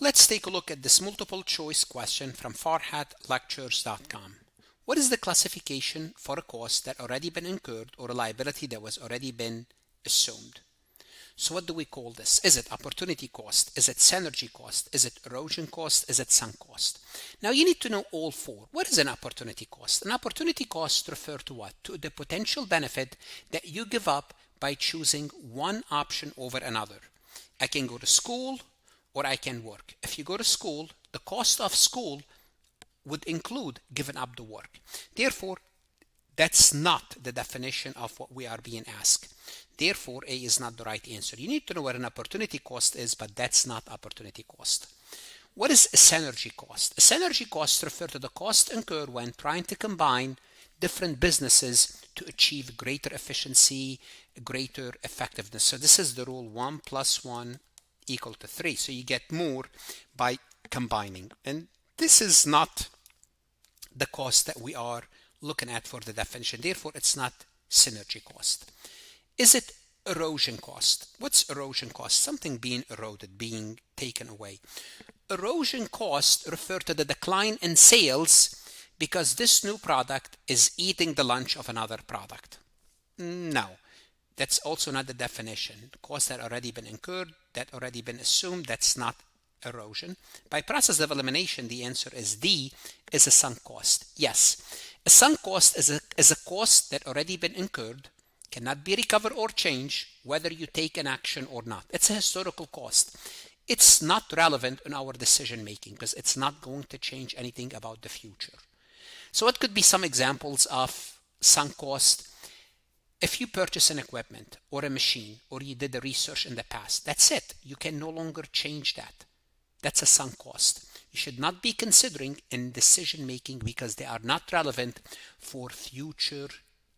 Let's take a look at this multiple choice question from farhatlectures.com. What is the classification for a cost that already been incurred or a liability that was already been assumed? So what do we call this? Is it opportunity cost? Is it synergy cost? Is it erosion cost? Is it sunk cost? Now you need to know all four. What is an opportunity cost? An opportunity cost refers to what? To the potential benefit that you give up by choosing one option over another. I can go to school or I can work. If you go to school, the cost of school would include giving up the work. Therefore, that's not the definition of what we are being asked. Therefore, A is not the right answer. You need to know what an opportunity cost is, but that's not opportunity cost. What is a synergy cost? A synergy cost refers to the cost incurred when trying to combine different businesses to achieve greater efficiency, greater effectiveness. So this is the rule 1 + 1 = 3. So you get more by combining. And this is not the cost that we are looking at for the definition. Therefore, it's not synergy cost. Is it erosion cost? What's erosion cost? Something being eroded, being taken away. Erosion cost refers to the decline in sales because this new product is eating the lunch of another product. No, that's also not the definition. Costs that already been incurred, that already been assumed, that's not erosion. By process of elimination, the answer is D, is a sunk cost. Yes, a sunk cost is a cost that already been incurred, cannot be recovered or changed whether you take an action or not. It's a historical cost. It's not relevant in our decision making because it's not going to change anything about the future. So what could be some examples of sunk cost? If you purchase an equipment or a machine or you did the research in the past, that's it. You can no longer change that. That's a sunk cost. You should not be considering in decision making because they are not relevant for future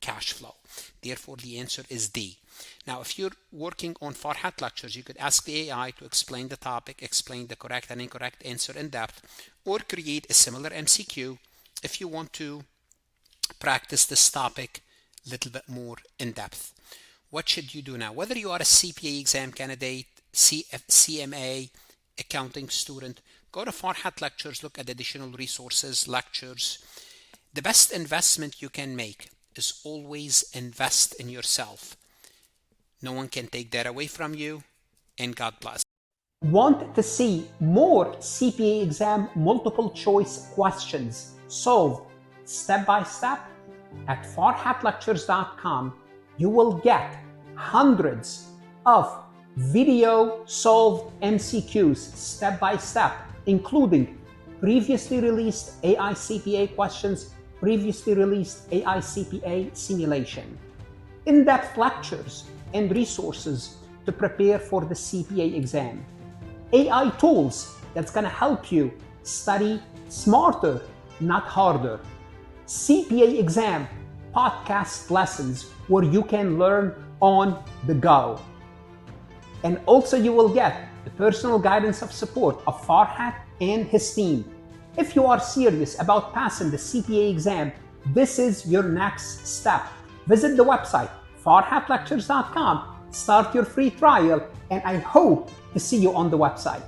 cash flow. Therefore, the answer is D. Now, if you're working on Farhat Lectures, you could ask the AI to explain the topic, explain the correct and incorrect answer in depth, or create a similar MCQ if you want to practice this topic a little bit more in depth. What should you do now? Whether you are a CPA exam candidate, CMA, accounting student, go to Farhat Lectures, look at additional resources, lectures. The best investment you can make is always invest in yourself. No one can take that away from you, and God bless. Want to see more CPA exam multiple choice questions solved step by step? At farhatlectures.com, you will get hundreds of video solved MCQs step by step, including previously released AI CPA questions, previously released AI CPA simulation, in-depth lectures and resources to prepare for the CPA exam, AI tools that's going to help you study smarter, not harder, CPA exam podcast lessons where you can learn on the go. And also you will get the personal guidance of support of Farhat and his team. If you are serious about passing the CPA exam, this is your next step. Visit the website farhatlectures.com, start your free trial, and I hope to see you on the website.